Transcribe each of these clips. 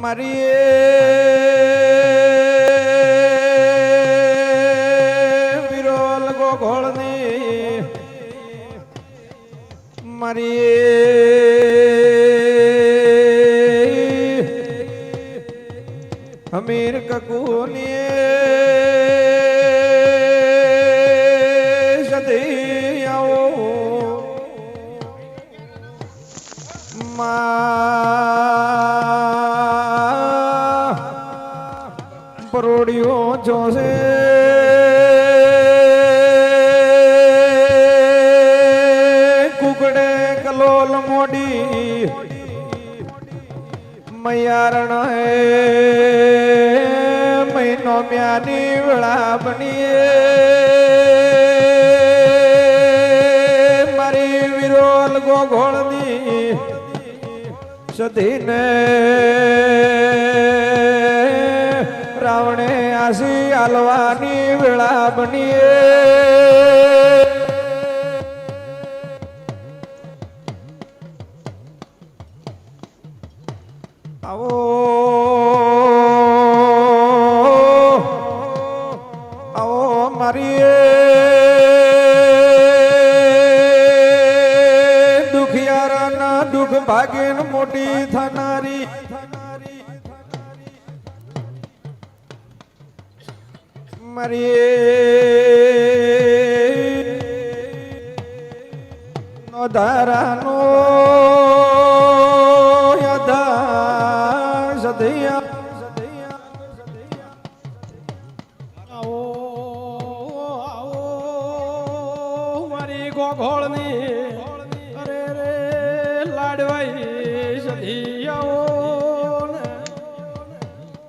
મારી વિરોલ ગોઘોળની મારી અમીર કકુની સધી આવો પરોડિયો જોશે કુકડે કલોલ મોડી મૈયારણ હે મહિનો મ્યાની વેળા બનીએ મારી વિરોલ ગોઘોળની સધીને રાવણે આસી આલવાની વેળા બનીએ આવો આવો મારી દુખિયારાના દુઃખ ભાગીન મોટી થનારી મારી નો ધારાનો યદા સદૈયા આવો આવો મારી ગોઘોળની અરે રે લાડવાઈ સધી આવો ને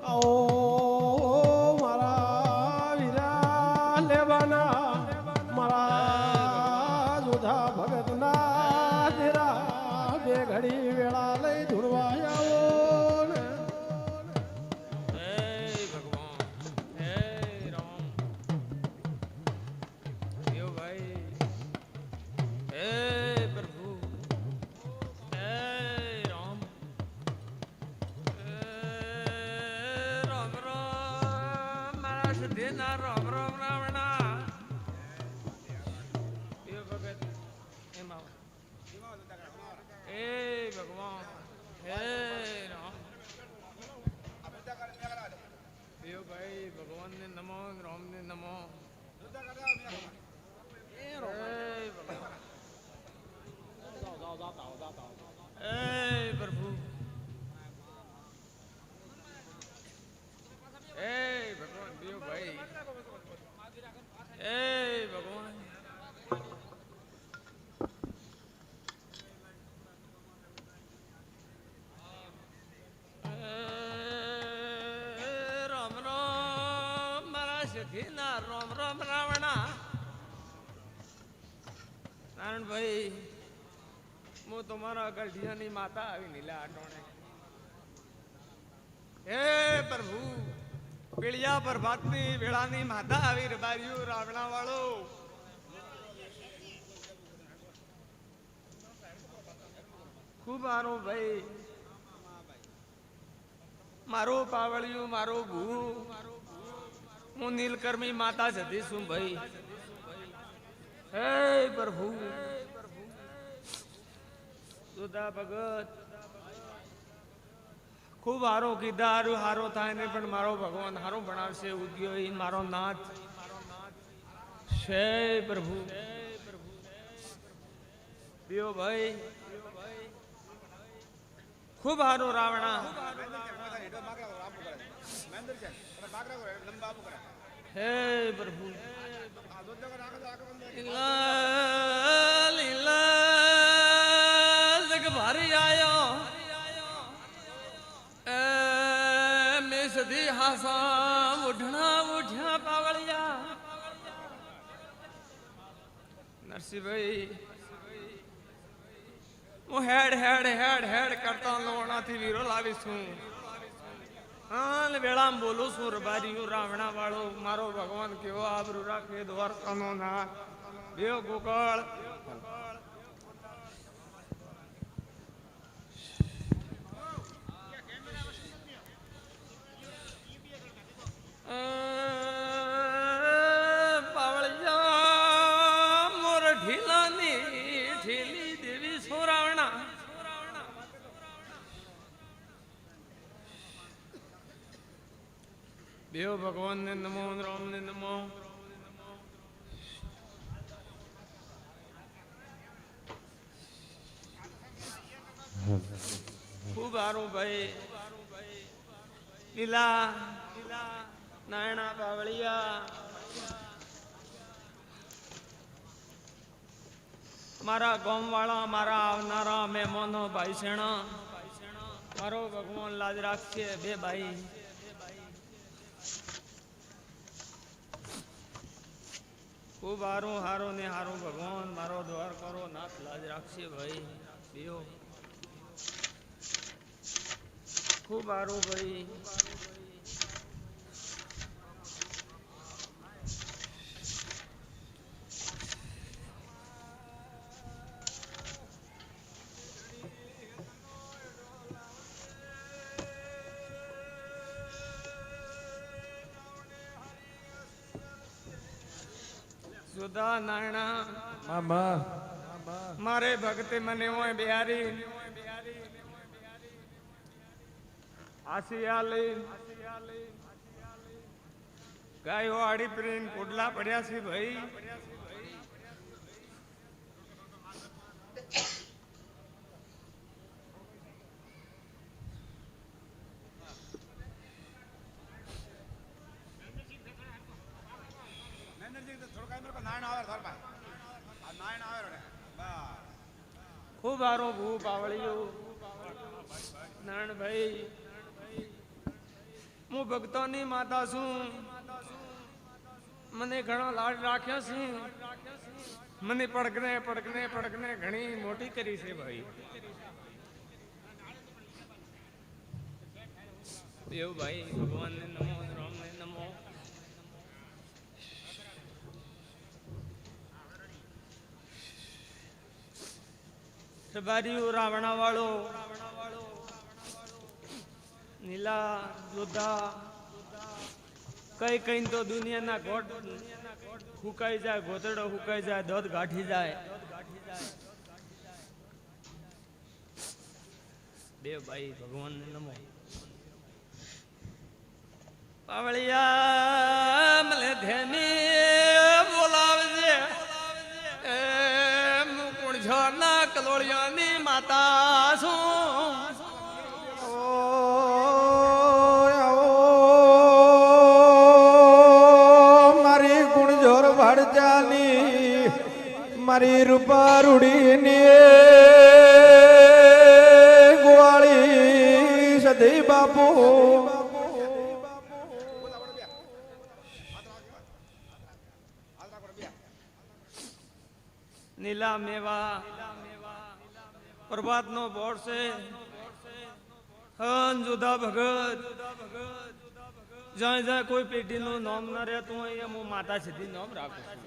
આવો મારા વીરા લેવાના મારા જોધા ભગતના તેરા બે ઘડી વેળા લઈ ધૂળવા આવો ને રામ રામ રાવણા એ ભગવાન હે રામ દેવ ભાઈ ભગવાન ને નમો રામ ને નમો એ પ્રભુ એ ભગવાન દેવ ભાઈ એ ભગવાન રામ રામ મારા સખીના રામ રામ રાવણા નારાયણભાઈ હું તમારા ગઢિયાની માતા આવી નીલા આટોણે હે પ્રભુ પીળિયા પ્રભાતની વેળાની માતા આવી રબાર્યું રાવણા વાળો ખૂબ આરો ભાઈ મારો પાવળિયું મારો ભૂ હું નીલકર્મી માતા જતી છું ભાઈ હે પ્રભુ સુધા ભગત ખૂબ હારો કીધા હારું હારો થાય ને પણ મારો ભગવાન હારો ભણાવશે ઉદ્યો મારો નાથ છે પ્રભુ દિયો ભાઈ ખૂબ હારો રાવણા હે પ્રભુ ભારી આયો મેં સધી હાસા ઉઢણા ઉઠ્યા પાવળિયા નરસિંહભાઈ હું હેડ હેડ હેડ હેડ કરતા લોણાથી વીરો લાવીશું હા વેળામાં બોલું છું રબારીયું રાવણા વાળો મારો ભગવાન કેવો આબરૂ રાખે દ્વારકાનો નાથ દેવ ગોકળ દેવ ભગવાન ને નમો રામ ને નમો. ખૂબ સારું ભાઈ. લીલા નાયણા બાવળિયા મારા ગામ વાળા મારા આવનારા મહેમાનો ભાઈ શેણા મારો ભગવાન લાજ રાખશે બે ભાઈ. ખૂબ હારું હારું ને હારું ભગવાન મારો દ્વાર કરો નાથ લાજ રાખશે ભાઈ બેઓ. ખૂબ હારું ભાઈ. સુધા નાયણા મામા મારે ભક્તિ મને હોય બિહારી આસિયા લઈ ગાયો આડી પ્રેમ કોડલા પડ્યા છે ભાઈ. ખૂબ સારો ભૂ પાવળિયો નારાયણભાઈ. હું ભક્તોની માતા છું. મને ઘણા લાડ રાખ્યા છે. મને પડકને પડકને પડકને ઘણી મોટી કરી છે ભાઈ. એવું ભાઈ ભગવાનને નમો રામને નમો. સબારીયું રાવણા વાળો નીલા યોદ્ધા કઈ કઈ તો દુનિયાના ગોટ હુકાઈ જાય, ગોતડો હુકાઈ જાય, દોધ ગાંઠી જાય. બે ભાઈ ભગવાન નમો. પાવળિયા મને ધેની બોલાવજે મુકુણ ઝરના કલોળિયાની માતા છું. મારી ગુણજોર ભડજાની મારી રૂપા રૂડીની ગોવાળી સદી બાપુ નીલા મેવા પ્રભાત નો બોર છે. હન જુદા ભગત જ્યાં જ્યાં કોઈ પેઢી નું નામ ના રહેતું હોય એમ હું માતા સીધી નામ રાખું છું.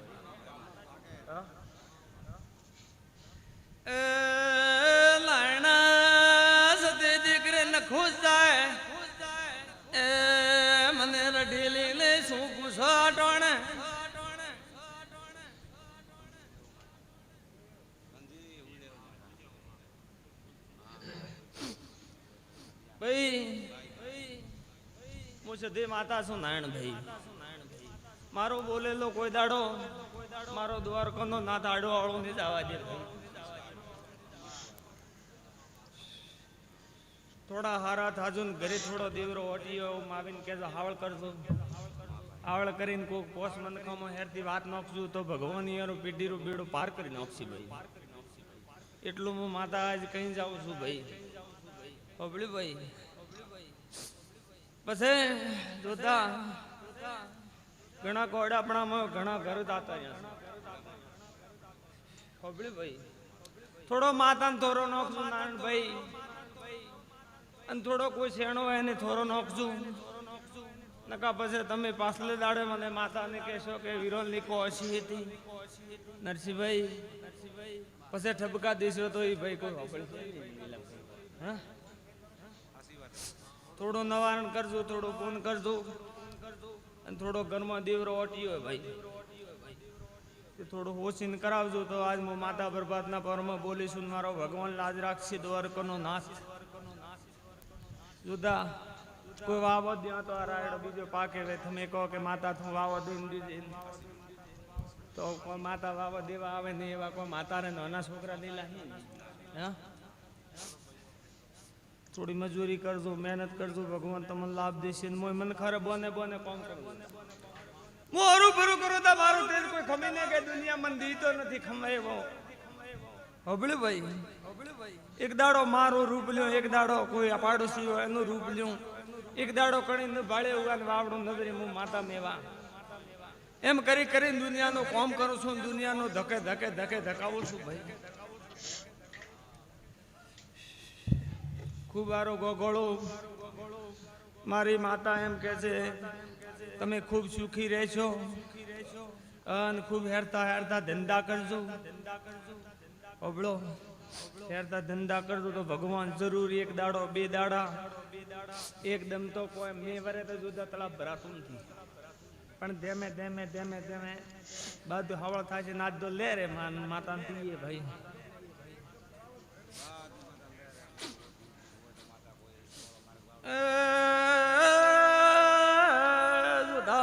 લાયણા સતી દીકરે ન ખુશ જાય એ મને રઢીલી લે શું કુસાટણ. ભાઈ હું સધી માતા છું નારાયણ ભાઈ. મારો બોલેલો કોઈ દાડો મારો દ્વારકાનો ના દાડો વાળો નહીં જવા દે. થોડા હારા થાજુ ને ઘરે થોડો દેવરો ઓટીયો માવીને કેજો હાવળ કરજો. હાવળ કરીને કોઈ પોસ મનખામાં હેરથી વાત નાખશું તો ભગવાન યારું પીઢીરું બેડું પાર કરી નાખશે ભાઈ. એટલું હું માતા આજ કઈ જાઉં છું ભાઈ. બબલી ભાઈ પછી જોતા ઘણા કોડાપણામાં ઘણા ઘર દાતા બબલી ભાઈ. થોડો માતાને થોડો નોખશું નારાયણ ભાઈ અને થોડો કોઈ શેણો હોય એને થોડો નોખશું. નકા પછી તમે પાછલે દાડે મને માતાને કહેશો કે વિરોલ ની કોશી હતી નરસિંહભાઈ. પછી ઠપકા દેશો તો એ ભાઈ કોઈ વાપરી. હા થોડું નવારણ કરજો, થોડું પૂન કરજો અને થોડો ઘરમાં દેવરો ઓટી હોય ભાઈ થોડું હોશીને કરાવજો. તો આજ હું માતા પ્રભાતના પરમાં બોલીશું. મારો ભગવાન લાજ રાખશે દ્વારકાનો નાથ. જુદા કોઈ વાવો દ્યા તો આ રાયડો બીજો પાકે વે તમે કહો કે માતા તું વાવો દઈને દીધી તો કોઈ માતા વાવો દેવા આવે નહીં એવા કોઈ માતાને નાના છોકરા દીલા હે થોડી મજૂરી કરજો મહેનત કરજો ભગવાન તમને લાભ દેશે ને મને ખરે બોને બોને કોમ કરવું મોરું ભરું કરું તો મારું તેજ કોઈ ખમી નહીં કે દુનિયા મને દીતો નથી ખમાયો હબળ્યું ભાઈ એક દાડો મારું રૂપ લ્યો એક દાડો કોઈ પાડોશી હોય એનું રૂપ લ્યું એક દાડો કણી ભાડે ઉગા વાવડું નજરે હું માતા મેવા એમ કરી કરીને દુનિયાનું કામ કરું છું દુનિયાનું ધકે ધકે ધકે ધકાવું છું ભાઈ ખૂબ આરો ગોગોળો મારી માતા એમ કે છે તમે ખૂબ સુખી રહેશો અને ખૂબ હેરતા હેરતા ધંધા કરજો ઓબળો હેરતા ધંધા કરજો તો ભગવાન જરૂરી એક દાડો બે દાડા એકદમ તો કોઈ મેં વરે તો જુદા તળાવ ભરાતું નથી પણ ધેમે ધેમે ધેમે ધેમે બધું હવળ થાય છે નાચ તો લે રે માતા પીએ ભાઈ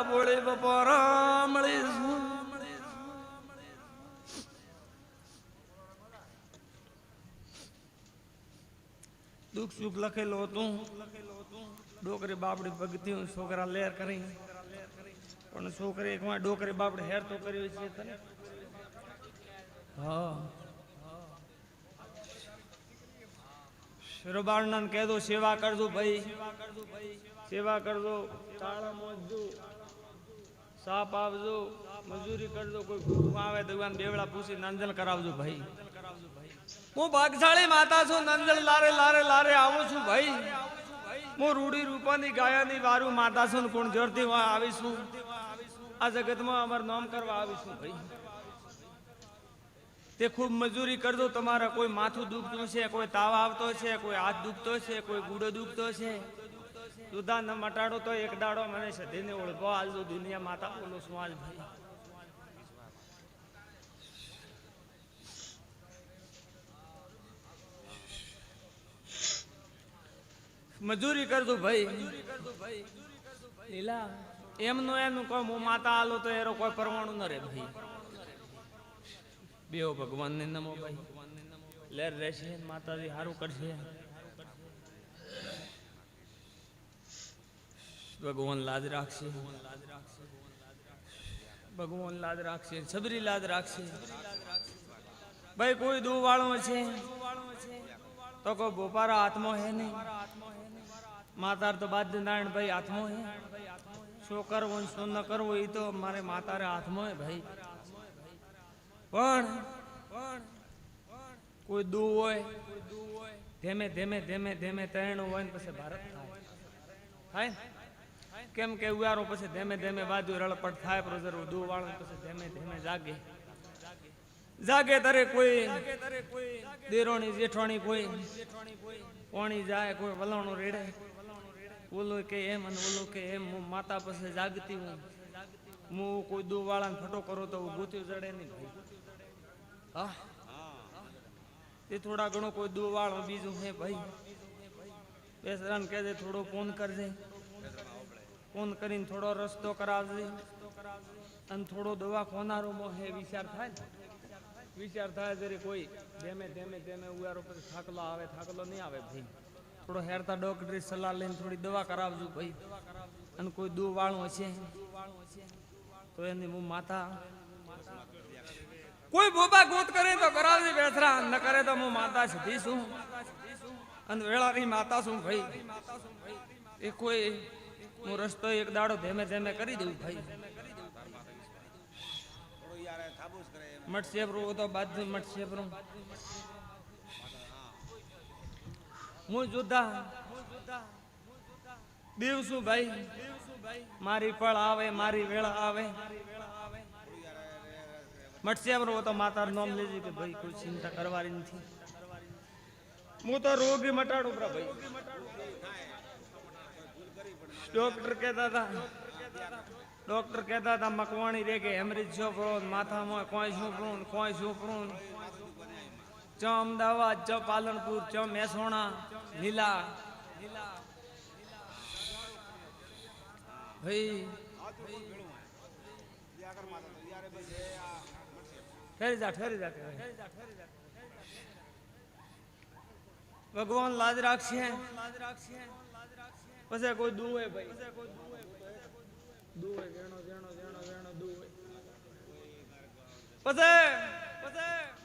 બોલે બપોરા મળી દુઃખ સુખ લખેલો હતું ડોકરી બાપડી ભગતી છોકરા લેર કરી પણ છોકરી એક ડોકરી બાપડી હેર તો કર્યો છે તને હા રબાણન કહેજો સેવા કરજો ભાઈ સેવા કરજો તાળા મોજજો સાપ આવજો મજૂરી કરજો કોઈ ભૂખ આવે તો બેવડા પૂછી નંજલ કરાવજો ભાઈ હું ભાગશાળી માતા છું નંજલ લારે લારે લારે આવું છું ભાઈ હું રૂડી રૂપાની ગાયાની વારું માતા છું કોણ જોરથી આવીશું આ જગતમાં અમારું નામ કરવા આવીશું ભાઈ તે ખૂબ મજૂરી કરજો તમારા કોઈ માથું દુખતું છે કોઈ તાવ આવતો છે કોઈ હાથ દુખતો છે કોઈ ગુડો દુખતો છે દુધા ન મટાડો તો એક દાડો મને સધીને ઓળખો આલજો દુનિયા માતા બોલો શું આજ ભાઈ મજૂરી કરજો ભાઈ લીલા એમનું એનું કોઈ હું માતા આલો તો એનો કોઈ પરમાણુ ન રે ભાઈ બેઓ ભગવાન ને નમો ભાઈ લેર રહેશે માતાજી સારું કરશે ભગવાન લાજ રાખશે ભગવાન લાજ રાખશે સબરી લાજ રાખશે ભાઈ કોઈ દુ વાળો છે તો કોઈ બોપારા હાથમાં હે નહીં માતાર તો બાદ નારાયણ ભાઈ હાથમાં હે શું કરવું શું ન કરવું એ તો મારે માતારે હાથમાં હે ભાઈ પણ કોઈ દુ હોય ધીમે ધીમે ધીમે ધીમે તૈણું હોય ને પછી ભારત થાય કેમ કે ઉયારો પછી ધીમે ધીમે બાજુ રળપટ થાય પ્રોઝર દુ વાળો પછી ધીમે ધીમે જાગે જાગે તારે કોઈ દેરોણી જેઠવાણી કોઈ કોણી જાય કોઈ વલાણું રેડે ઓલો કે એમ અને ઓલો કે એમ હું માતા પછી જાગતી હું કોઈ દુ વાળાને ફટો કરો તો ભૂત્યું જડે નહીં ભાઈ હા એ થોડા ઘણો કોઈ દુ વાળો બીજું હે ભાઈ બેસરાને કહેજે થોડો ફોન કરજે ફોન કરીને થોડો રસ્તો કરાવજે અને થોડો દવા ખોનારો હે વિચાર થાય જરી કોઈ ધેમે ધેમે ધેમે ઉયારો પછી થાકલો આવે થાકલો નહીં આવે ભાઈ થોડો હેરતા ડોક્ટરી સલાહ લઈને થોડી દવા કરાવજો ભાઈ અને કોઈ દુ વાળું હશે તો એની હું માતા કોઈ બોબા ગોત કરે તો કરાવજે બેસરા ન કરે તો હું માતા સીધી છું અને વેળાની માતા છું ભાઈ એ કોઈ હું રસ્તો એક દાડો ધેમે ધેમે કરી દઉં ભાઈ મટસેપરું તો બાદ મટસેપરું હું જુદા દેવ છું ભાઈ મારી પળ આવે મારી વેળા આવે મટસેપરું તો માતા નામ લેજે કે ભાઈ કોઈ ચિંતા કરવાની નથી હું તો રોગી મટાડું ભાઈ ડોક્ટર કહેતા હતા મકવાણી રે કે હેમરેજ છોપરો માથામાં કોઈ છોપરું ચ અમદાવાદ ચ પાલનપુર ચ મહેસાણા લીલા ભાઈ ઠેરી જા ભગવાન લાજ રાખશે પછી કોઈ દુવે ભાઈ દુવે વેણો દુવે પછી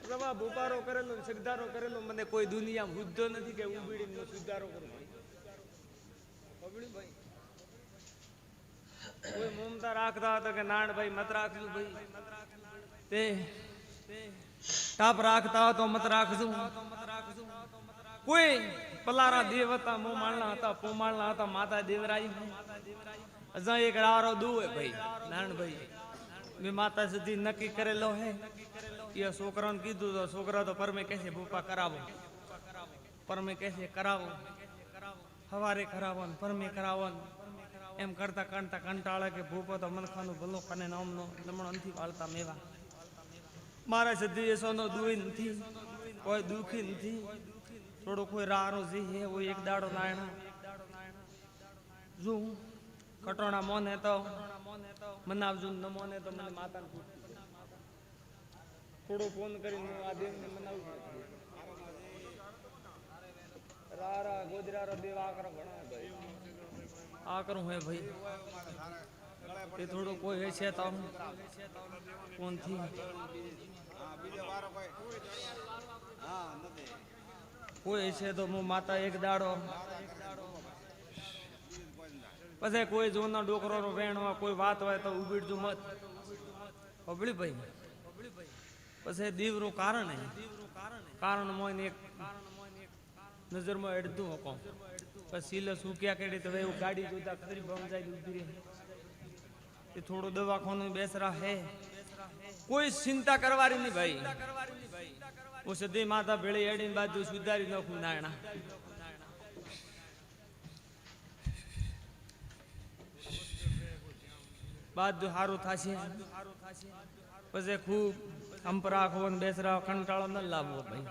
રવા ભૂપારો કરેલો સગદારો કરેલો મને કોઈ દુનિયા હુદ્ધો નથી કે ઉબીડીને સુધારો કરું ભાઈ કોઈ મમતા રાખતા હતા કે નાણ ભાઈ મત રાખજો ભાઈ તે તાપ રાખતા તો મત રાખજો કોઈ પલારા દેવ હતા મોમાળના હતા પોમાળના હતા માતા દેવરાઈ અજા એક રારો દુવે ભાઈ નાણ ભાઈ મેં માતા સુધી નક્કી કરેલો હે એ છોકરાને કીધું તો છોકરા તો પરમે કહેશે ભૂપા કરાવો પરમે કહેશે કરાવો હવારે કરાવો ને પરમે કરાવો એમ કરતા કરતા કંટાળે કે ભૂપો તો મનખાનું ભલો કને નામનો લમણો નથી વાળતા મેવા મારા સુધી એસોનો દુઈ નથી કોઈ દુખી નથી થોડો કોઈ રારો જી હે वो એક દાડો નાયણા જો કટોણા મોને તો મનાવજો ન મોને તો મને માતાને પૂછતી થોડો ફોન કરીને આ દેવને મનાવું રારા ગોજરારો દેવ આકરો ગણા ભાઈ આ કરું હે ભાઈ એ થોડો કોઈ હે છે તો કોણ થી કોઈ છે તો હું માતા એક દાડો પછી કોઈ જોના ડોકરો નો વેણવા કોઈ વાત હોય તો ઉબીડજો મત પબળી ભાઈ પછી દીવરું કારણ મોઈને એક નજરમાં એડતું હકો પછી સીલે સુક્યા કેડી તો એવું ગાડી જોતા ખરી બમ જાય ઉભી રહે એ થોડું દવાખાનું બેસરા હે કોઈ ચિંતા કરવાની નહીં ભાઈ હું સદી માતા ભેળી એડીને બાજુ સુધારી નાખું નાયણા બધું સારું થશે પછી ખૂબ અંપરા ખોન બેસરા કંટાળો ન લાવવો ભાઈ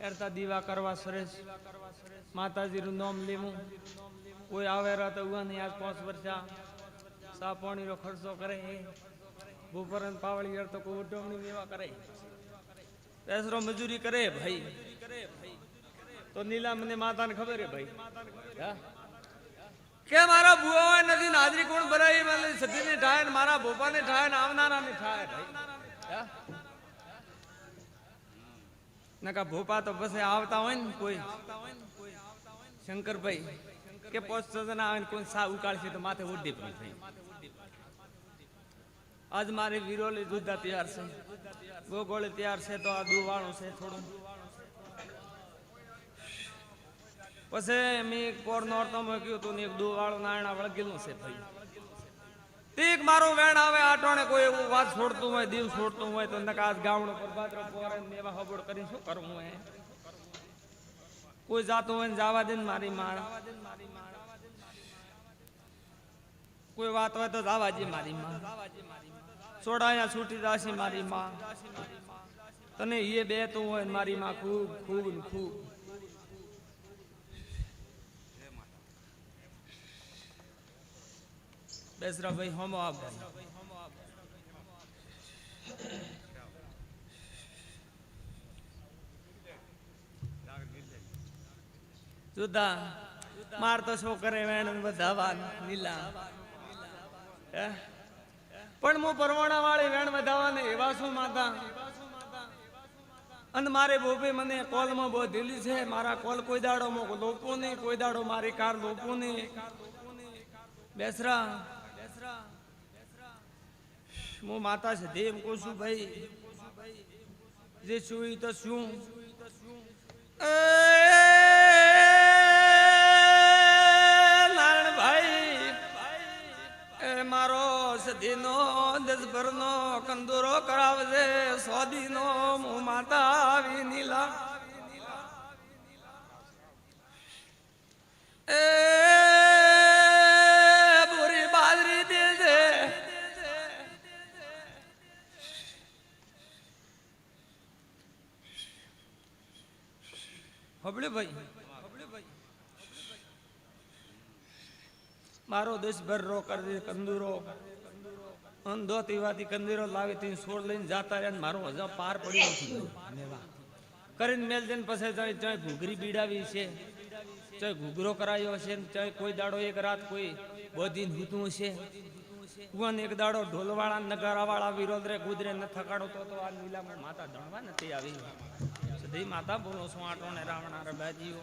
એરતા દીવા કરવા સરસ માતાજીનું નામ લેવું કોઈ આવે રહે તો ઉવાની આજ 5 વર્ષા સા પાણીનો ખર્ચો કરે બપોરન પાવળી યાર તો કોઈ ઉડવણી મેવા કરે બેસરો મજૂરી કરે ભાઈ તો નીલા મને માતાને ખબર હે ભાઈ કે મારા બુઆ નથી હાજરી કોણ ભરાય મને સતીને ઠાય ને મારા બોપાને ઠાય ને આવનારાને ઠાય ભાઈ નકા ભોપા તો પછી આવતા હોય ને કોઈ શંકરભાઈ કે 5 જણા આવે ને કોઈ સા ઉકાળશે તો માથે ઉડી પડી ભાઈ આજ મારે વિરોલી દૂધા તૈયાર છે ગોગોળે તૈયાર છે તો આ દુવાણું છે થોડું પછી મેં કોર નોરતો મૂક્યું તું ને એક દુવાળું નાયણા વળગેલું છે ભાઈ તીક મારું વેણ આવે આટોણે કોઈ એવું વાત છોડતું હોય દીવ છોડતું હોય તો નકા ગામડો પરબાત્રો પોરે એવા હબોડ કરીને શું કરવું હે કોઈ જાતું હોય ને જવા દે ને મારી માં કોઈ વાત હોય તો જવા દે મારી માં છોડાયા છૂટી જાશે મારી માં તને એ બે તું હોય ને મારી માં ખૂબ ખૂબ ને ખૂબ બેસરા ભાઈ હોમો આપ જુદા માર તો છોકરે વેણ વધાવા નીલા પણ હું પરવાણા વાળી વેણ વધાવા ને એવા શું માતા અને મારે બોબે મને કોલમાં બહુ દિલી છે મારા કોલ કોઈ દાડો મો લોપો નહીં કોઈ દાડો મારી કાર લોપો નહીં બેસરા હું માતા છે દેવ કહું છું ભાઈ જે છું તો શું નારાયણ ભાઈ મારો સદીનો દસભરનો કંદોરો કરાવજે સોદીનો હું માતા આવી નીલા પૂરી બાજરી દેજે હબળે ભાઈ મારો દેશ ભર રો કરજે કંદુરો અંધો તીવાથી કંદીરો લાવી તી સોળ લઈને જાતા રહ્યા ને મારું હજા પાર પડ્યું નથી કરીને મેલ જઈને પછી ચાહે ઘૂઘરી બીડાવી છે ચાહે ઘૂઘરો કરાયો છે ચાહે કોઈ દાડો એક રાત કોઈ બોધીન હૂતું છે કુવાન એક દાડો ઢોલવાળા નગારાવાળા વિરોધ રે ગુજરે ન થકાડો તો આ નીલામાં માતા દણવા નથી આવી સધી માતા બોલો છું આટો ને રાવણા રે બાજીઓ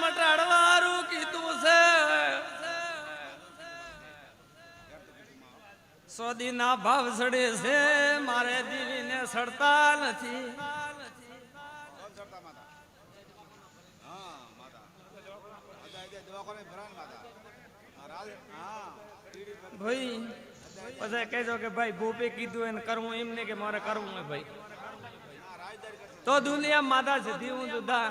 મટાડવારું કીધું છે સોદી ના ભાવ સડે છે મારે દીવીને સડતા નથી ભાઈ પછી કહેજો કે ભાઈ ભૂપે કીધું એને કરવું એમ ને કે મારે કરવું હોય ભાઈ તો દુનિયા માતા છે હું જુદા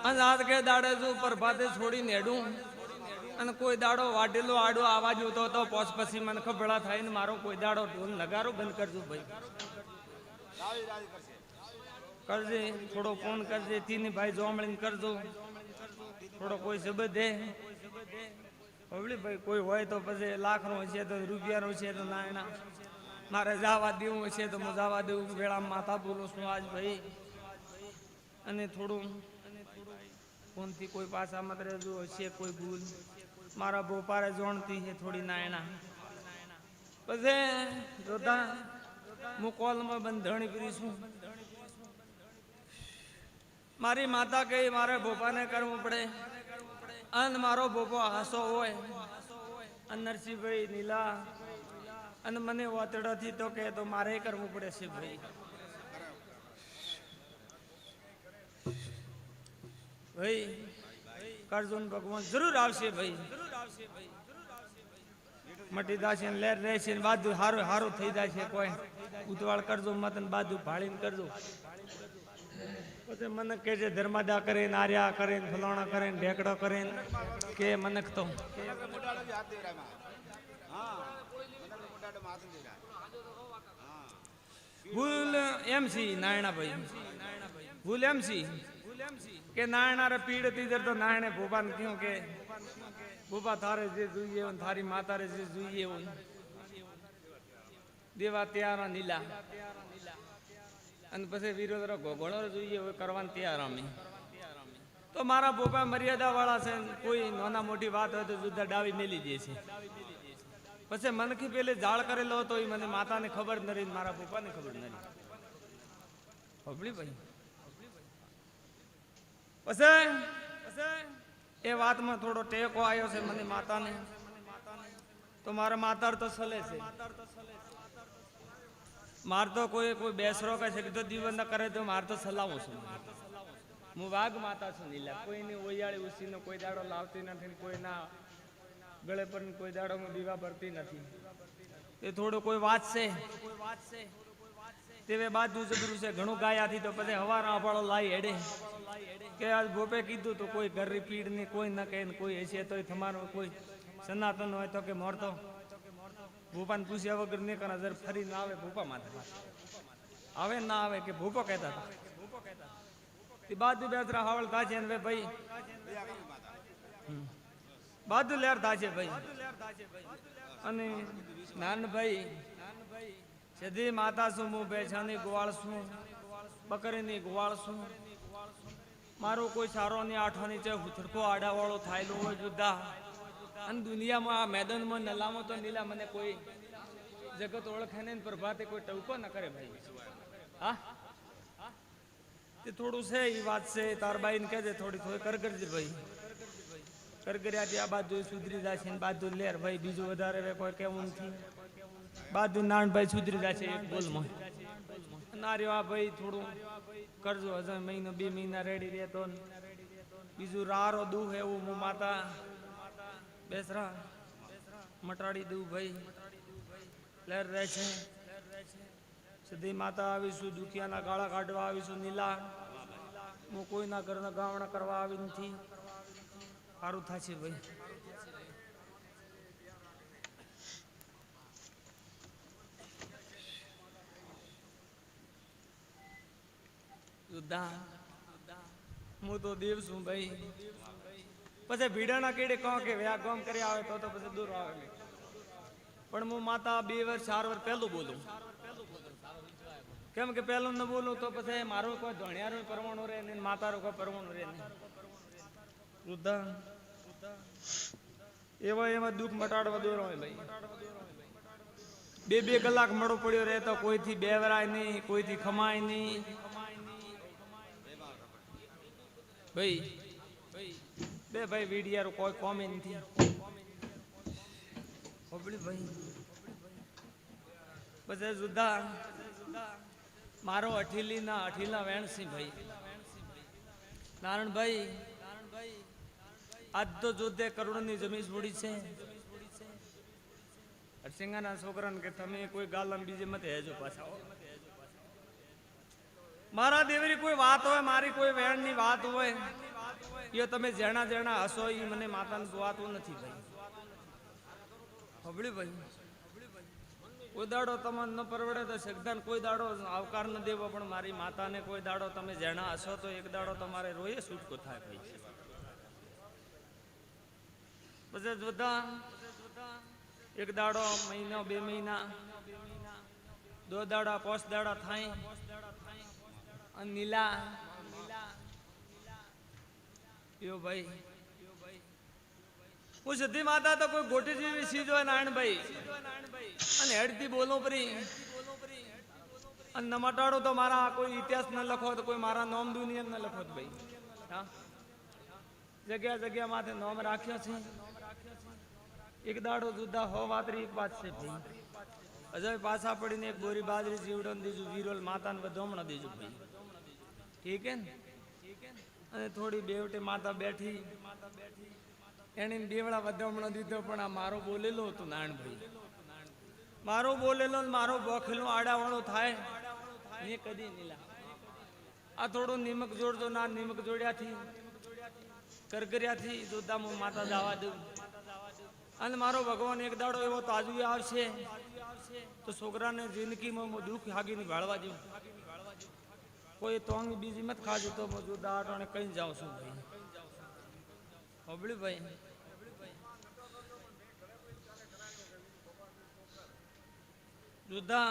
અને આજ કે દાડે જો પ્રભાતે છોડીને હેડું અને કોઈ દાડો વાઢેલો આડો આવાજ હોતો તો પોસ પછી મને ખબડા થાય ને મારો કોઈ દાડો ઢોલ નગારો બંધ કરજો ભાઈ કરજે થોડો ફોન કરજે તીની ભાઈ જોમણીને કરજો થોડો કોઈ શબ્દ દે હોવળી ભાઈ કોઈ હોય તો પછી લાખનો છે તો રૂપિયાનો છે તો ના એના મારે જવા દેવું છે તો હું જવા દેવું વેળા માતા બોલું છું આજ ભાઈ અને થોડું ફોનથી કોઈ પાછા મત રહેજો હશે કોઈ ભૂલ મારા બોપારે જોણતી છે થોડી ના એના પછી જોતા હું કોલમાં બંધણી કરીશું મારી માતા કહી મારે ભોપાને કરવું પડે અને મારો ભોપો હાસો હોય અને નરસિંહભાઈ નીલા અને મને વાતડાથી તો કે તો મારે કરવું પડે છે ભાઈ ભાઈ કરજો ને ભગવાન જરૂર આવશે ભાઈ મટી જશે ને લેર રહેશે ને બાજુ હારું હારું થઈ જશે કોઈ ઉતવાળ કરજો મત ને બાજુ ભાળીને કરજો પછી મને કે છે ધર્માદા કરે ને આર્યા કરે ને ફલાણા કરે ને ઢેકડો કરે ને કે મનક તો ભૂલ એમ સી નાયણાભાઈ ભૂલ એમ સી કે નાયણા પીડ તીધર તો નાયણે ભોપાને કહ્યું કે ભોપા તારે જે જોઈએ હોય તારી માતારે જે જોઈએ હોય દેવા તૈયાર નીલા અને પછી વિરોધ ઘોઘોળો જોઈએ હોય કરવાનું તૈયાર અમે તો મારા ભોપા મર્યાદા વાળા છે કોઈ નાના મોટી વાત હોય તો જુદા ડાવી મેલી દે છે પછી મનથી પેલે જાળ કરેલો હતો એ મને માતાને ખબર ન રહી મારા ભોપાને ખબર ન રહી હોબળી ભાઈ પછી એ વાતમાં થોડો ટેકો આવ્યો છે મને માતાને તો મારા માતાર તો સલે છે માર તો કોઈ બેસરો કહે છે કે દીવન ન કરે તો માર તો સલાવું છું હું વાઘ માતા છું નીલા કોઈની ઓયાળી ઉસીનો કોઈ દાડો લાવતી નથી કોઈના ગળે પર કોઈ દાડો દીવા ભરતી નથી એ થોડો કોઈ વાત છે તે બાજુ જબરું છે ઘણું ગાયાથી તો પછી હવારો આભાળો લાઈ હેડે કે આજ ભોપે કીધું તો કોઈ ઘરની પીડ ની કોઈ ન કહે કોઈ હશે તો તમારો કોઈ સનાતન હોય તો કે મોરતો ભૂપાને પૂછ્યા વગર નહીં કરે જર ફરી ના આવે ભૂપા માથે આવે ના આવે કે ભૂપો કહેતા હતા બાજુ બેસરા હાવળ થાશે ને ભાઈ બાજુ લેર થાશે ભાઈ અને નાનભાઈ સધી માતા છું હું બેછાની ગોવાળ છું બકરીની ગોવાળ છું મારો કોઈ સારો ની આઠો નીચે હુથડકો આડાવાળો થાયેલો હોય જુદા અને દુનિયામાં આ મેદાનમાં નલામો તો નીલા મને કોઈ જગત ઓળખે ને પ્રભાતે કોઈ ટવકો ન કરે ભાઈ હા તે થોડું છે એ વાત છે તારબાઈ ને કહેજે થોડી થોડી કરગરજે ભાઈ કરગર્યાથી આ બાજુ સુધરી જશે ને બાજુ લેર ભાઈ બીજું વધારે કોઈ કેવું નથી બાજુ નાનભાઈ સુધરી જશે એક બોલમાં નાર્યો આ ભાઈ થોડું કરજો હજુ મહિનો 2 મહિના રેડી રહેતો બીજું રારો દુઃખ એવું હું માતા બેસરા મટાડી દઉં ભાઈ લેર રહે છે સીધી માતા આવીશું દુખિયાના ગાળા કાઢવા આવીશું નીલા હું કોઈના ઘરના ગાવણા કરવા આવી નથી સારું થશે ભાઈ સુદ્ધા હું તો દેવ છું ભાઈ પછી ભીડાના કેડે કહો કે વ્યા ગોમ કરી આવે તો પછી દૂર આવે પણ હું માતા 2 વર્ષ 4 વર્ષ પહેલું બોલું કેમ કે પહેલું ન બોલું તો પછી મારું કોઈ ધણિયારું પરવાનું રહે ને માતારું કોઈ પરવાનું રહે નહીં વૃદ્ધા એવા દુઃખ મટાડવા દોરો હોય ભાઈ 2 કલાક મળો પડ્યો રહે તો કોઈથી બેવરાય નહીં કોઈથી ખમાય નહીં ભાઈ ભાઈ વીડિયારો કોઈ કોમે નથી ભાઈ પછી જુદા મારો અઠીલા વેણસી ભાઈ નારણભાઈ આજ તો જોતે કરોડની જમીન છોડી છે હરસિંગાના છોકરાને કે તમે કોઈ ગાલમ બીજે મત હેજો પાછા મારા દેવરી કોઈ વાત હોય મારી કોઈ વેણની વાત હોય એ તમે જેણા જેણા હસો એ મને માતાને જોવાતું નથી ભાઈ હબળી ભાઈ કોઈ દાડો તમને ન પરવડે તો સગદાન કોઈ દાડો આવકાર ન દેવો પણ મારી માતાને કોઈ દાડો તમે જેણા હસો તો એક દાડો તમારે રોયે છૂટકો થાય ભાઈ પછી બધા એક દાડો મહિનો 2 મહિના 2 દાડા 5 દાડા થાય અને નીલા યો ભાઈ હું સિદ્ધિ માતા તો કોઈ ગોટી જેવી ચીજ હોય નારાયણભાઈ અને હેડથી બોલો પરી અને ન મટાડો તો મારા કોઈ ઇતિહાસ ન લખો તો કોઈ મારા નોમ દુનિયા ન લખો ભાઈ હા જગ્યા માથે નોમ રાખ્યો છે એક દાડો જુદા હો વાતરી એક વાત છે ભાઈ અજય પાછા પડીને એક બોરી બાજરી જીવડન દીજું વીરોલ માતાને બધોમણા દીજું ભાઈ ઠીક હે ને અને થોડી બેવટે માતા બેઠી એને બેવડા વધમણો દીધો પણ આ મારો બોલેલો હતો નારાયણભાઈ મારો બોલેલો મારો બોખેલો આડાવાળો થાય ને કદી નીલા આ થોડું નિમક જોડજો ના નિમક જોડ્યાથી કરકર્યાથી જોતા હું માતા દાવા દઉં અને મારો ભગવાન એક દાડો એવો તાજુ આવશે તો છોકરાને જિંદગીમાં હું દુઃખ હાગીને ભાળવા દઉં કોઈ તોંગ બીજી મત ખાજો તો હું જુદા આટોને કઈ જાઉં છું ભાઈ હબળી ભાઈ જુદા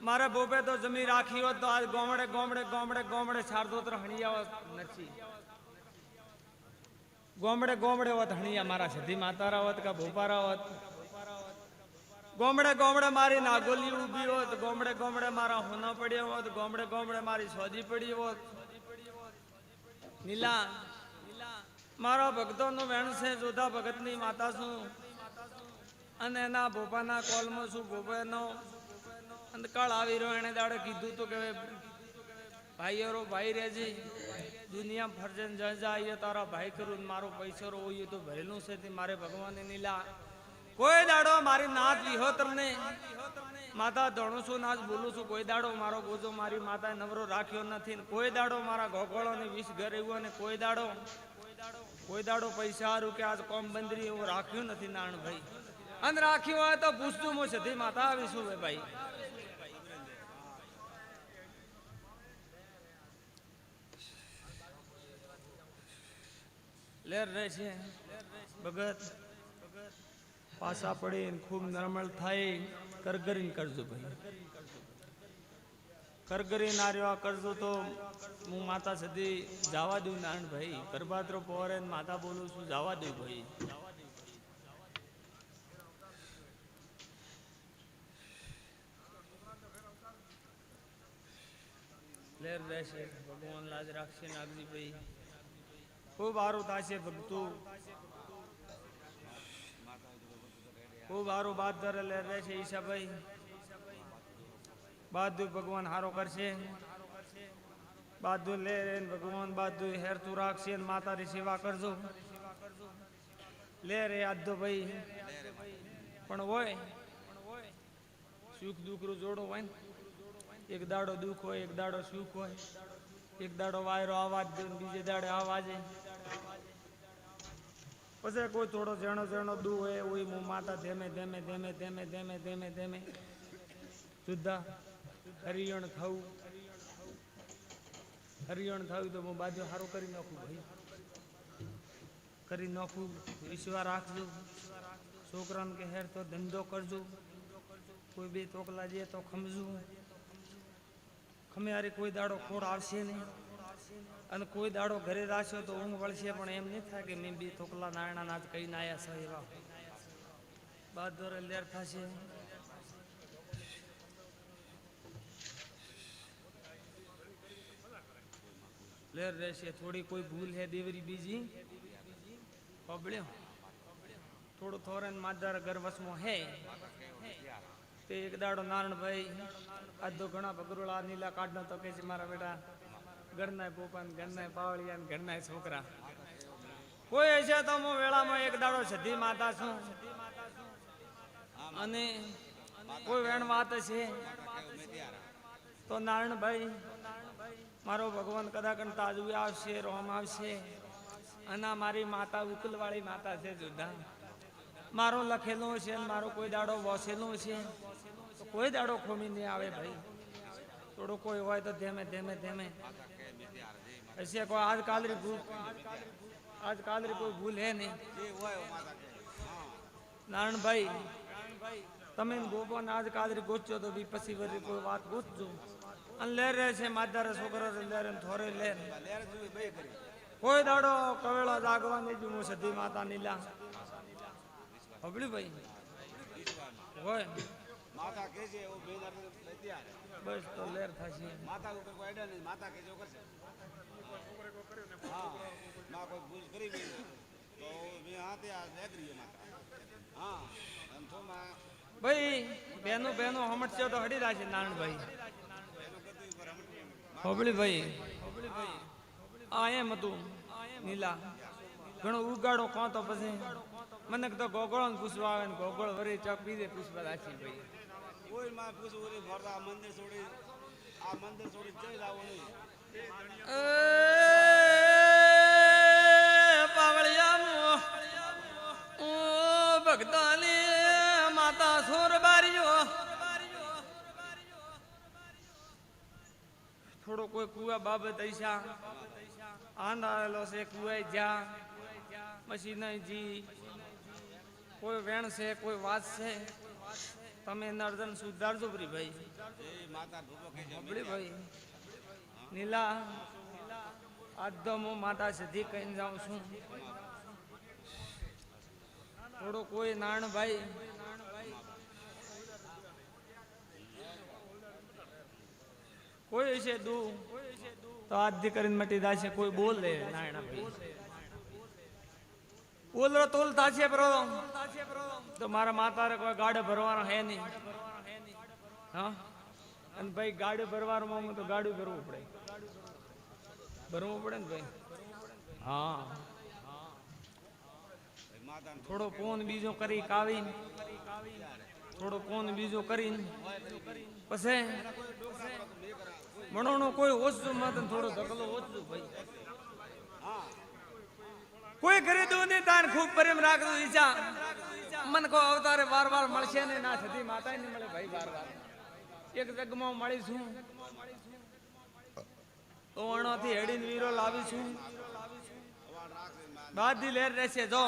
મારા બોપે તો જમી રાખી હોત તો આજ ગોમડે શારદોત્ર હણિયા નથી ગોમડે હોત હણિયા મારા સિદ્ધિ માતારા હોત કે ભોપારા હોત ગોમડે મારી નાગોલી ઉભી હોત ગોમડે મારા હોના પડ્યા હોત ગોમડે મારી સોદી પડી હોત નીલા મારા ભક્તોનું વેણ છે જોધા ભગતની માતા છું અને એના ભોપાના કોલમાં છું ભોપાનો અંધકાળ આવી રહ્યો એને દાડે કીધું તો કે ભાઈ રેજી દુનિયા ફરજન જાય તારા ભાઈ કરું મારો પૈસો હોય તો ભરેલું છે તે મારે ભગવાન નીલા કોઈ દાડો મારી નાચ વિહોતર ને માતા ધણું છું નાચ બોલું છું કોઈ દાડો મારો ગોજો મારી માતાએ નવરો રાખ્યો નથી કોઈ દાડો મારા ગોગોળો ને 20 ઘર એવું અને કોઈ દાડો પૈસા હારું કે આજ કોમ બંદરી એવું રાખ્યું નથી નારણભાઈ અને રાખ્યું હોય તો પૂછતું હું સિદ્ધિ માતા આવીશું ભાઈ લેર રહે છે ભગત પાછા પડી ખૂબ નરમળ થાય કરગરીને કરજો ભાઈ કરગરી નાર્યો કરજો તો હું માતા સુધી જવા દઉં નારાયણભાઈ ગરબાત્રો પોરે માતા બોલું છું જવા દઉં ભાઈ લેર રહેશે ભગવાન લાજ રાખશે નાગજી ભાઈ ખૂબ સારું થશે ભક્તો ખૂબ સારું બાદ ધરે લેર રહેશે ઈશાભાઈ બાદુ ભગવાન હારો કરશે બાદુ લે ભગવાન બાદુ હેર તું રાખશે માતાની સેવા કરજો લે રે આદો ભાઈ પણ હોય સુખ દુઃખ જોડો હોય ને એક દાડો દુઃખ હોય એક દાડો સુખ હોય એક દાડો વાયરો આવાજ દે બીજે દાડે આવાજે પછી કોઈ થોડો જેણો દુઃખ હોય એવું હું માતા ધેમે સુદ્ધા હરિયણ ખાવું હરિયણ થયું તો હું બાજુ સારું કરી નાખું ભાઈ, કરી નાખું. વિશ્વાસ રાખજો. છોકરાને કે હેર તો ધંધો કરજો, કોઈ બે તોકલા જે તો ખમજું. ખમ્યારી કોઈ દાડો ખોડ આવશે નહીં, અને કોઈ દાડો ઘરે રાખ્યો તો ઊંઘ વળશે, પણ એમ નહીં થાય કે મેં બે તોકલા નાયણા નાચ કહીને આવ્યા છે એવા બહાદુર લેર થશે. લેર રહેશે. થોડી કોઈ ભૂલ હે દેવરી બીજી પબળ્યો, થોડું થોરે માદાર ગર્વસમાં હે તે એક દાડો નારણભાઈ આજ તો ઘણા બગરોળા નીલા કાઢનો તો કે છે મારા બેટા ઘરના પોપાન ઘરના પાવળિયા ઘરના છોકરા કોઈ હશે તો હું વેળામાં એક દાડો સધી માતા છું, અને કોઈ વેણ વાત છે તો નારણભાઈ મારો ભગવાન કદાચ તાજુ આવશે, રોમ આવશે. અને મારી માતા ઉકલવાળી માતા છે જુદા, મારો લખેલું છે ને મારો કોઈ દાડો વસેલું છે તો કોઈ દાડો ખોમી નહીં આવે ભાઈ. થોડું કોઈ હોય તો ધેમે ધેમે ધેમે હશે. કોઈ આજકાલની કોઈ ભૂલ હે નહીં. નારણભાઈ તમે ગોપન આજકાલની ગોચો તો બી પછી વળી કોઈ વાત ગોચજો. અને લેર રહે છે માદાર છોકરો લેર થોરે લેર કોઈ દાડો કવેળો જાગવાની જ હું સધી માતા નીલા હબળી ભાઈ હોય માતા કે છે ઓ બેન તૈયાર બસ તો લેર થશે. માતા ઉપર કોઈ આઈડિયા નહીં, માતા કે જો કરશે. હા માં કોઈ ભૂલ કરી ગઈ તો મેં હાથે આ એગ્રી માતા. હા એમ તો માં ભાઈ બેનો બેનો હમટશે તો હડી રાખે નારણભાઈ હબળી ભાઈ. આ એમ હતું નીલા ઘણો ઉગાડો કોણ તો પછી મને તો ગોગળો ને પૂછવા આવે ને ગોગળ વરી ચક બીજે પૂછવા રાખી ભાઈ. કોઈ માં પૂછું ઓલી ભરતા આ મંદિર છોડી જઈ જાવ નહીં. પાવળિયા ભગતાની માતા સોર બારીઓ થોડો કોઈ કુવા બાબત ઈશા આંધારેલો છે કુવાય જા મશીન જી કોઈ વેણ છે કોઈ વાત છે તમે નર્દન સુધારજો પ્રી ભાઈ. એ માતા ભૂકો કે છે હબળી ભાઈ નીલા આજ તો હું માતા સીધી કહીને જાઉં છું. થોડો કોઈ નારણભાઈ કોઈ છે દુ તો આજ કરીને મટી જશે. કોઈ બોલે નારણભાઈ ઓલરો તોલ થશે પ્રો તો મારા માતા કોઈ ગાડે ભરવાનો હે નહીં. હા અને ભાઈ ગાડે ભરવાનું તો ગાડું ભરવું પડે ને ભાઈ. હા થોડો કોન બીજો કરી કાવી થોડો કોન બીજો કરી પછી મણોનો કોઈ ઓછું મત થોડો ધકલો ઓછું ભાઈ. કોઈ કરી દઉં નહીં તાર ખૂબ પ્રેમ રાખજો ઈચ્છા મન કો અવતારે વાર વાર મળશે ને ના થતી માતા નહીં મળે ભાઈ. વાર વાર એક જગમાં મળીશું તો અણોથી હેડીને વીરો લાવીશું. બાદી લેર રહેશે જો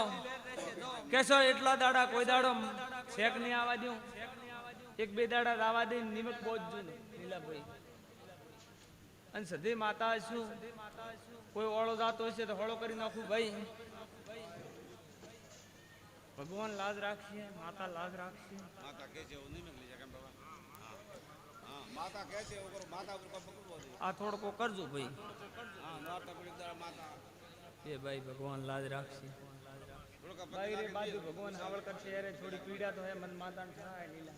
કેશો એટલા દાડા કોઈ દાડો શેક નહીં આવવા દઉં. એક બે દાડા આવવા દઈ નિમક પહોંચજો નીલાભાઈ. અને સધી માતા શું કોઈ ઓળો જાતો હશે તો હોળો કરી નાખું ભાઈ. ભગવાન લાજ રાખશે, માતા લાજ રાખશે. માતા કે છે એવું નહીં નીકળી જાય કેમ બાબા. હા માતા કે છે એવું કરો, માતા ઉપર કોઈ પકડવો દે. આ થોડુંકો કરજો ભાઈ. હા માતા પડી માતા એ ભાઈ ભગવાન લાજ રાખશે. થોડુંક ભાઈ રે બાજુ ભગવાન હાવળ કરશે અરે થોડી પીડા તો હે મન માતાને થાય નીલા.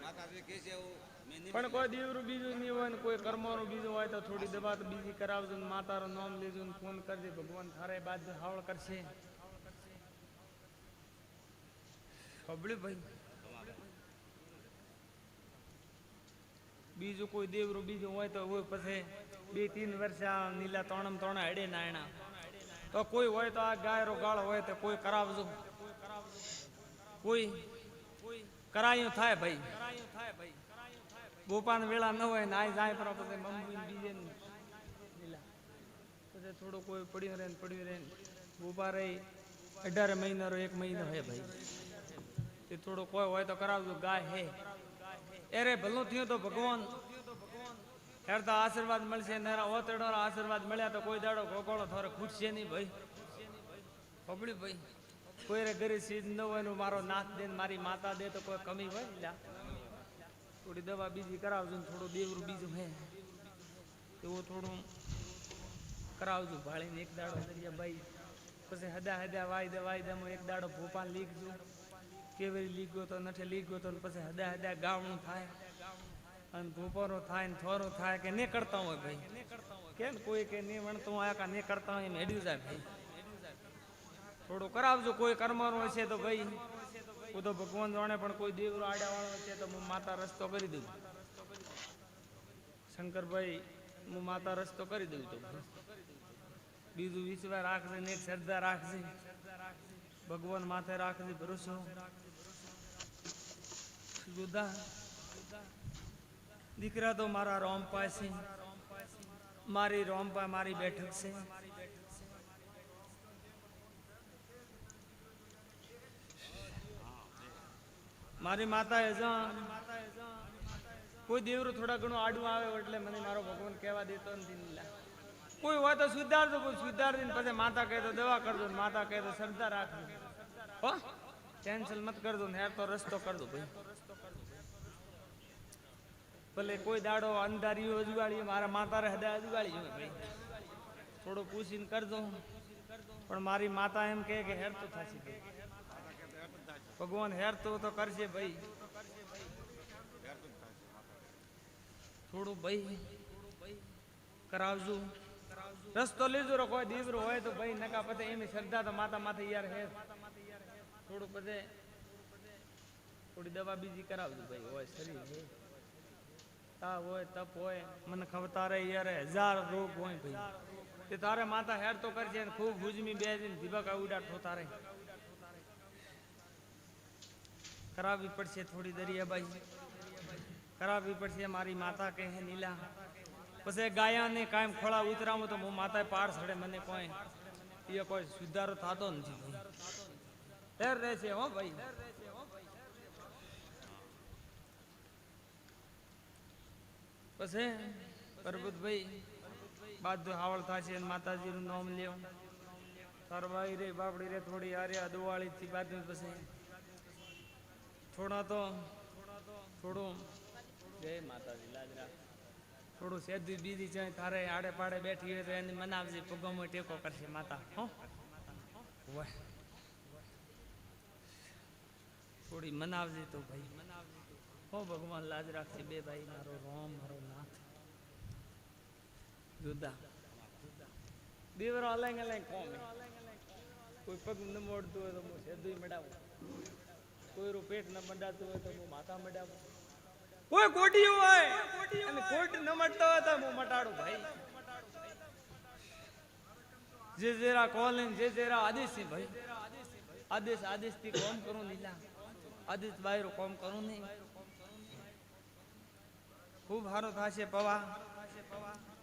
માતાજી કે છે એવું મેં નહીં પણ કોઈ દીવરું બીજું નહીં હોય ને કોઈ કર્મોનું બીજું હોય તો થોડી દવા તો બીજી કરાવજો ને માતાનું નામ લેજો ને ફોન કરજે. ભગવાન થારે બાજુ હાવળ કરશે. ખબડ્યું ભાઈ. બીજું કોઈ દેવરું બીજું હોય તો હોય પછી 2-3 વર્ષ આ નીલા ત્રણ હેડે નાયણા તો કોઈ હોય તો આ ગાયરો ગાળ હોય તો કોઈ કરાવજો. કોઈ કરાયું થાય ભાઈ. બોપાન વેળા ન હોય ને આ જાય પર પછી મમ્મી બીજે નીલા પછી થોડું કોઈ પડ્યું રહે ઊભા રહી 18 મહિનાનો 1 મહિનો હે ભાઈ તે થોડું કોઈ હોય તો કરાવજો ગાય હે એરે ભલું થયું તો ભગવાન હેરતા આશીર્વાદ મળશે ને ઓતડો આશીર્વાદ મળ્યા તો કોઈ દાડો ગોગોળો થોડો ખૂટશે નહીં ભાઈ પબડ્યું ભાઈ કોઈ ઘરે સીધ ન હોય નું મારો નાથ દે મારી માતા દે તો કોઈ કમી હોય લ્યા થોડી દવા બીજી કરાવજો ને થોડું દેવરું બીજું હે એવું થોડું કરાવજો ભાળીને એક દાડો દરિયા ભાઈ પછી હદા વાયદામાં એક દાડો ભોપાલ લીખજો કેવી લીખ્યો તો નથી લીખ્યો તો પછી હદા ગાવણું થાય અને ભોપારો થાય ને થોરો થાય કે નહીં કરતા હોય ભાઈ કેમ કોઈ કે નહીં વણતું હોય કે નહીં કરતા હોય એમ હેડ્યું જાય ભાઈ થોડું કરાવજો કોઈ કર્મનો હશે તો ભાઈ હું તો ભગવાન જાણે પણ કોઈ દેવરો આડાવાળો હશે તો હું માતા રસ્તો કરી દઉં શંકરભાઈ હું માતા રસ્તો કરી દઉં તો બીજું વિશ્વાસ રાખજે ને એક શ્રદ્ધા રાખજે ભગવાન માથે રાખજે ભરોસો જુદા દીકરા તો મારા રોમપા છે મારી રોમપા મારી બેઠક છે મારી માતા એ કોઈ દેવરું થોડા ઘણું આડું આવે એટલે મને મારો ભગવાન કહેવા દેતો નથી કોઈ હોય તો સુધારજો કોઈ સુધારી પછી માતા કહે તો દવા કરજો માતા કહે તો શ્રદ્ધા રાખજો હો કેન્સલ મત કરજો ને હેર તો રસ્તો કરજો ભાઈ ભલે કોઈ દાડો અંધારી અજવાળી મારા માતા રે હદા અજવાળી હોય ભાઈ થોડું પૂછીને કરજો પણ મારી માતા એમ કહે કે હેર તો થશે ભગવાન હેર તો કરશે ભાઈ થોડું ભાઈ કરાવજો રસ્તો લેજો કોઈ દીવરો હોય તો ભાઈ નકા પછી એમ શ્રદ્ધા તો માતા માથે યાર હે થોડું પછી થોડી દવા બીજી કરાવજો ભાઈ હોય શરીર હે તાવ હોય તપ હોય મને ખબર તારે યાર 1000 રોગ હોય ભાઈ તે તારે માતા હેર તો કરશે ને ખૂબ ભુજમી બેસીને દીબકા ઉડાડતો તારે કરાવવી પડશે થોડી દરિયાબાઈ કરાવવી પડશે મારી માતા કહે નીલા પછી ગાયાને કાયમ ખોળા ઉતરાવું તો હું માતા પાર સડે મને કોઈ એ કોઈ સુધારો થતો નથી હેર રહેશે હો ભાઈ પછી પરબતભાઈ બાદ હાવળ થશે માતાજીનું નામ લ્યો તારભાઈ રે બાપડી રે થોડી આર્યા દુવાળી થી બાદ પછી થોડા તો થોડું જય માતાજી લાજરા થોડું સેદી બીજી છે તારે આડે પાડે બેઠી હોય તો એને મનાવજે પગમાં ટેકો કરશે માતા હો થોડી મનાવજે તો ભાઈ હો ભગવાન લાજ રાખશે બે ભાઈ મારો રોમ મારો નાથ જુદા દેવરો અલગ અલગ કોમ કોઈ પગ ન મોડતું હોય તો હું સેદું મડાવું કોઈ પેટ ન મંડાતું હોય તો હું માથા મડાવું કોઈ કોટિયું હોય અને કોટ ન મટતો હોય તો હું મટાડું ભાઈ જે જેરા કોલ જે જેરા આદેશ છે ભાઈ આદેશ થી કોમ કરું નીલા આદેશ બાયરો કોમ કરું નહીં ખૂબ સારો થશે પવા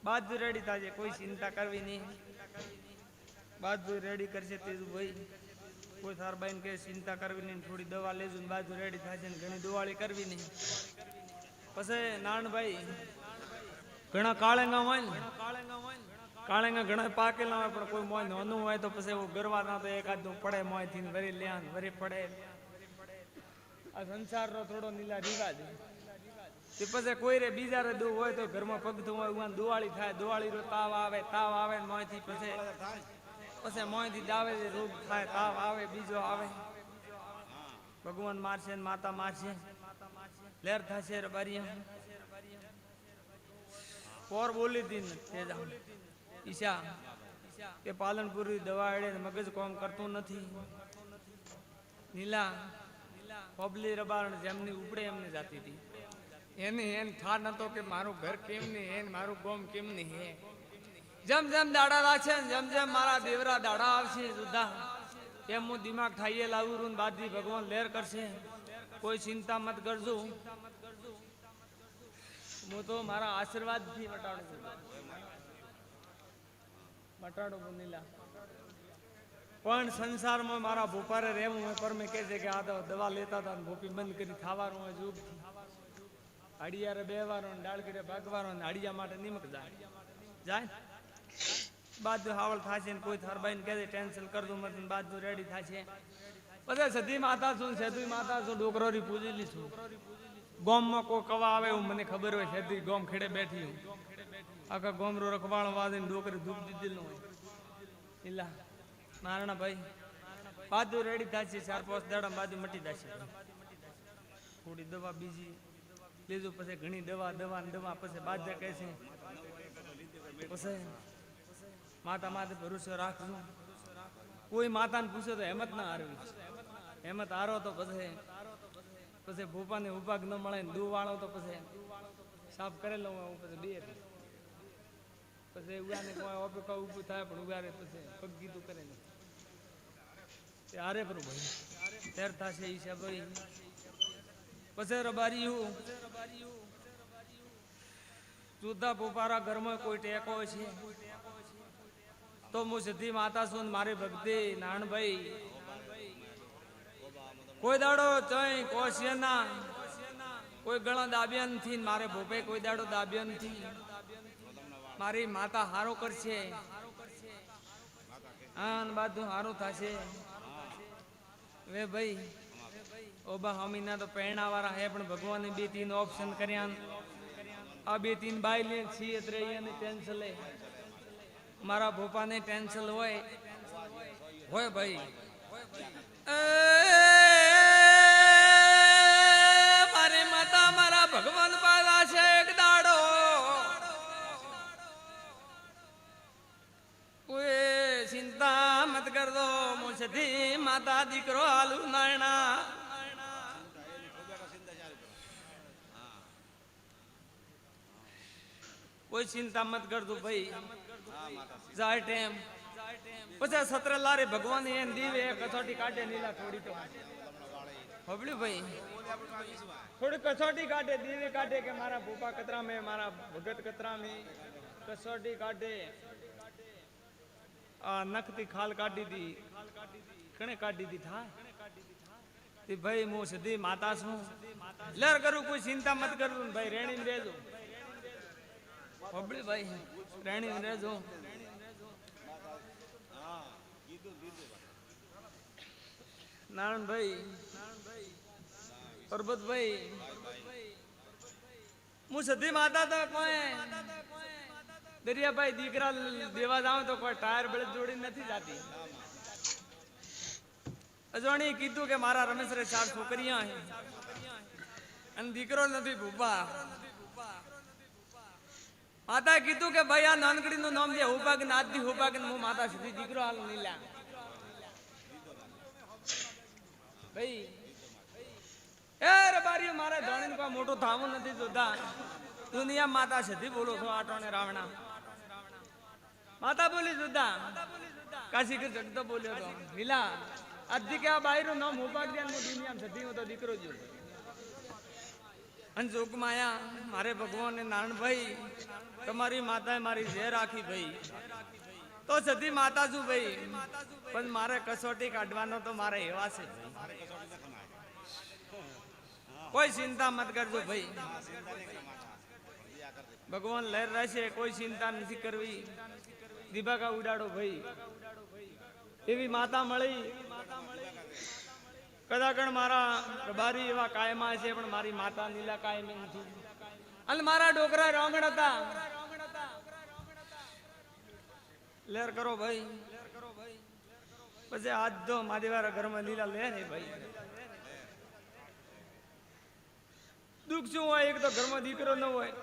બાજુ રેડી થશે કોઈ ચિંતા કરવી નહીં બાજુ રેડી કરશે તેજું ભાઈ કોઈ થારબાઈ કે ચિંતા કરવી નહીં થોડી દવા લેજો ને બાજુ રેડી થાય છે ને ઘણી દુવાળી કરવી નહીં પછી નાનભાઈ ઘણા કાળેંગા હોય ને કાળેંગા ઘણા પાકેલા હોય પણ કોઈ મોય નોનું હોય તો પછી એવું ગરવા ના તો એકાદ પડે મોય થી વરી લ્યાન વરી પડે આ સંસારનો થોડો નીલા રિવાજ તે પછી કોઈ રે બીજા રે દુ હોય તો ઘરમાં પગતું હોય દુવાળી થાય દુવાળી રો તાવ આવે મોય થી પછી મોય થી દાવે રોગ થાય તાવ આવે બીજો આવે ભગવાન મારશે ને માતા મારશે લેર થશે રબારિયા પોર બોલી દી તેજા ઈશા કે પાલનપુરી દવા એડે મગજ કોમ કરતું નથી નીલા પબલી રબારણ જેમની ઉપડે એમને જાતી હતી એને એન ઠાર નતો કે મારું ઘર કેમ નહીં હે મારું ગોમ કેમ નહીં હે જેમ જેમ દાડા લાગશે જેમ જેમ મારા દેવરા દાડા આવશે સુધા એમ હું દિમાગ ઠાઈએ લાવું બાદી ભગવાન લેર કરશે કોઈ ચિંતા મત કરજો હું તો મારા આશીર્વાદ થી વટાડું છું મટાડો બનેલા પણ સંસારમાં મારા ભૂપારે રહેવું હોય પર મેં કહે છે કે આ તો દવા લેતા હતા ને ભૂપી બંધ કરી ખાવાનું હોય જોગ હાડિયારે બેવાનો ને ડાળ કરે ભાગવાનો ને હાડિયા માટે નિમક જાય બાજુ હાવળ થશે ને કોઈ થરબાઈ ને કહે ટેન્શન કરતું મત બાજુ રેડી થશે પછી સધી માતા છું સેધી માતા છું ડોકરોરી પૂજેલી છું ગોમમાં કોઈ કવા આવે એવું મને ખબર હોય સેધી ગોમ ખેડે બેઠી હું આખા ગોમરો રખવાળ વાદીને ડોકરી ધૂપ દીધેલું હોય ઇલા નારાયણ ભાઈ બાજુ રેડી થશે 4-5 દાડા બાજુ મટી જશે થોડી દવા બીજી લીધું પછી ઘણી દવા પછી બાજુ કહે છે પછી માતા માથે ભરોસો રાખજો કોઈ માતાને પૂછે તો હેમત ના હારવી હેમત હારો તો પછી ભૂપાને ઉભાગ ન મળે દૂ વાળો તો પછી સાફ કરેલો હું પછી બે પછી ઉગાને કોઈ ઓપકા ઊભું થાય પણ ઉગારે પછી પગ કીધું કરે ને હારે પર ભાઈ તેર થશે ઈશા ભાઈ પછી રબારીયું જુદા પોપારા ઘરમાં કોઈ ટેકો છે તો હું સીધી માતા છું મારી ભક્તિ નાનભાઈ કોઈ દાડો ચઈ કોશિયના કોઈ ગળા દાબ્યા નથી મારે ભોપે કોઈ દાડો દાબ્યા નથી મારી માતા હારો કરશે આન બાજુ હારું થશે વે ભાઈ ઓબા હમીના તો પહેણા વાળા હે પણ ભગવાને 2-3 ઓપ્શન કર્યા આ 2-3 બાઈ લે છીએ ત્રેય ને ટેન્શન લે મારા ભોપાને ટેન્શન હોય ભાઈ મારી માતા મારા ભગવાન પાલા છે એક દાડો કોઈ ચિંતા મત કર દો મુસધી માતા દીકરો આલુ નાયણા કોઈ ચિંતા મત કરતો ભાઈ જાય ટેમ પછી સત્ર લારે ભગવાન એ દીવે કસોટી કાઢે નીલા થોડી તો હબળ્યું ભાઈ થોડી કસોટી કાઢે દીવે કાઢે કે મારા ભૂપા કતરા મેં મારા ભગત કતરા મેં કસોટી કાઢે આ નખથી ખાલ કાઢી દી કણે કાઢી દી થાય તે ભાઈ હું સીધી માતા છું લર કરું કોઈ ચિંતા મત કરું ભાઈ રેણી રહેજો હબળી ભાઈ રેણી રહેજો નારાયણભાઈ પરબતભાઈ હું સધી માતા તો કોઈ દરિયાભાઈ દીકરા દેવા જાવ તો કોઈ ટાયર બળદ જોડી નથી જાતી અજવાણી કીધું કે મારા રમેશ રે 4 છોકરીਆਂ હે અને દીકરો નથી ભૂપા માતા કીધું કે ભાઈ આ નાનકડી નું નામ દે હુપાગ નાદદી હુપાગ હું માતા સીધી દીકરો હાલ નીલા ભાઈ એ રબારી મારે ધોણીને કોઈ મોટો થાવું નથી જોતા દુનિયા માતા સીધી બોલો છો આટોને રાવણા માતા બોલી જોતા કાશી કે જગતો બોલ્યો તો નીલા અધી કે આ બાઈરું નામ હુપાગ દે હું દુનિયામાં સીધી હું તો દીકરો જો અને જોગ માયા મારે ભગવાન ને નારાયણભાઈ તમારી માતાએ મારી જે રાખી ભાઈ તો સધી માતા છું ભાઈ પણ મારે કસોટી કાઢવાનો તો મારે એવા છે કોઈ ચિંતા મત કરજો ભાઈ ભગવાન લહેર રહેશે કોઈ ચિંતા નથી કરવી દીબાકા ઉડાડો ભાઈ એવી માતા મળી કદાકણ મારા રબારી એવા કાયમા છે પણ મારી માતા નીલા કાયમ નથી અને મારા ડોકરા રોંગણ હતા લેર કરો ભાઈ પછી આજ તો માદેવારા ઘરમાં લીલા લે ને ભાઈ દુઃખ શું હોય એક તો ઘરમાં દીકરો ન હોય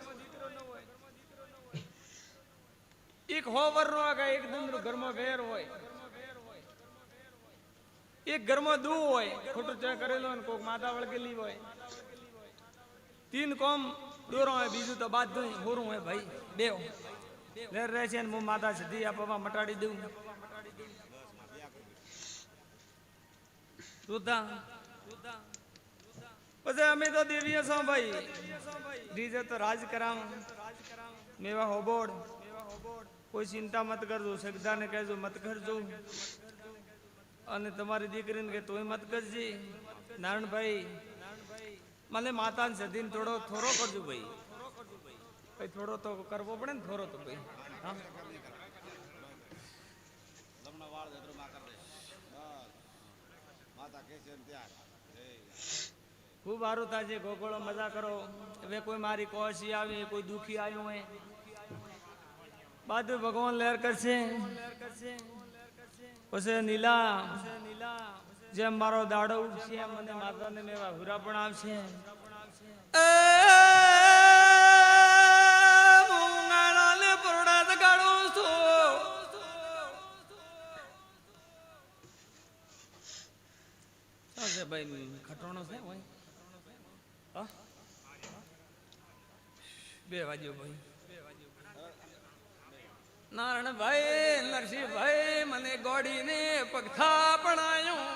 એક હોવર નો એક દંડ ઘરમાં વેર હોય એક ઘરમાં દુ હોય ખોટું ચા કરેલો ને કોક માતા વળગેલી હોય 3 કોમ દોરો હોય બીજું તો બાદ હોરું હોય ભાઈ બેવ લેર રહે છે ને હું માતા સીધી આપવા મટાડી દઉં જોતા પછી અમે તો દેવીએ છો ભાઈ ડીજે તો રાજ કરાવ મેવા હોબોડ કોઈ ચિંતા મત કરજો, સગદાને કહેજો મત કરજો, અને તમારી દીકરીને કે તોય મત કરજે. નારણભાઈ મને માતાને સધીને થોડો થોરો કરજો ભાઈ, ભાઈ થોડો તો કરવો પડે ને, થોડો તો ભાઈ. હા લમણા વાળ જત્રો માં કર દે બસ માતા કે છે ને ત્યાં ખૂબ સારું થાય છે. ગોગોળો મજા કરો. હવે કોઈ મારી કોશી આવી, કોઈ દુખી આવ્યું હોય, બધું ભગવાન લહેર કરશે. પછી નીલા જેમ મારો દાડો ઉઠશે એમ મને માતાને મેવા હુરા પણ આવશે. ભાઈ ખટોણો છે હોય 2 વાગ્યો ભાઈ. નારાયણભાઈ નરસિંહભાઈ મને ગોડીને પગથા પણાયું.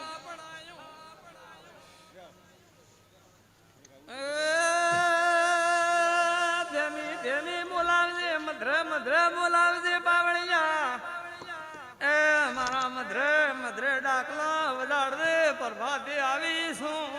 ધેમી ધેમી બોલાવજે, મધ્ર મધ્ર બોલાવજે બાવળિયા. એ મારા મધ્ર મધ્ર ડાકલા વજાડ દે, પ્રભાતે આવીશું.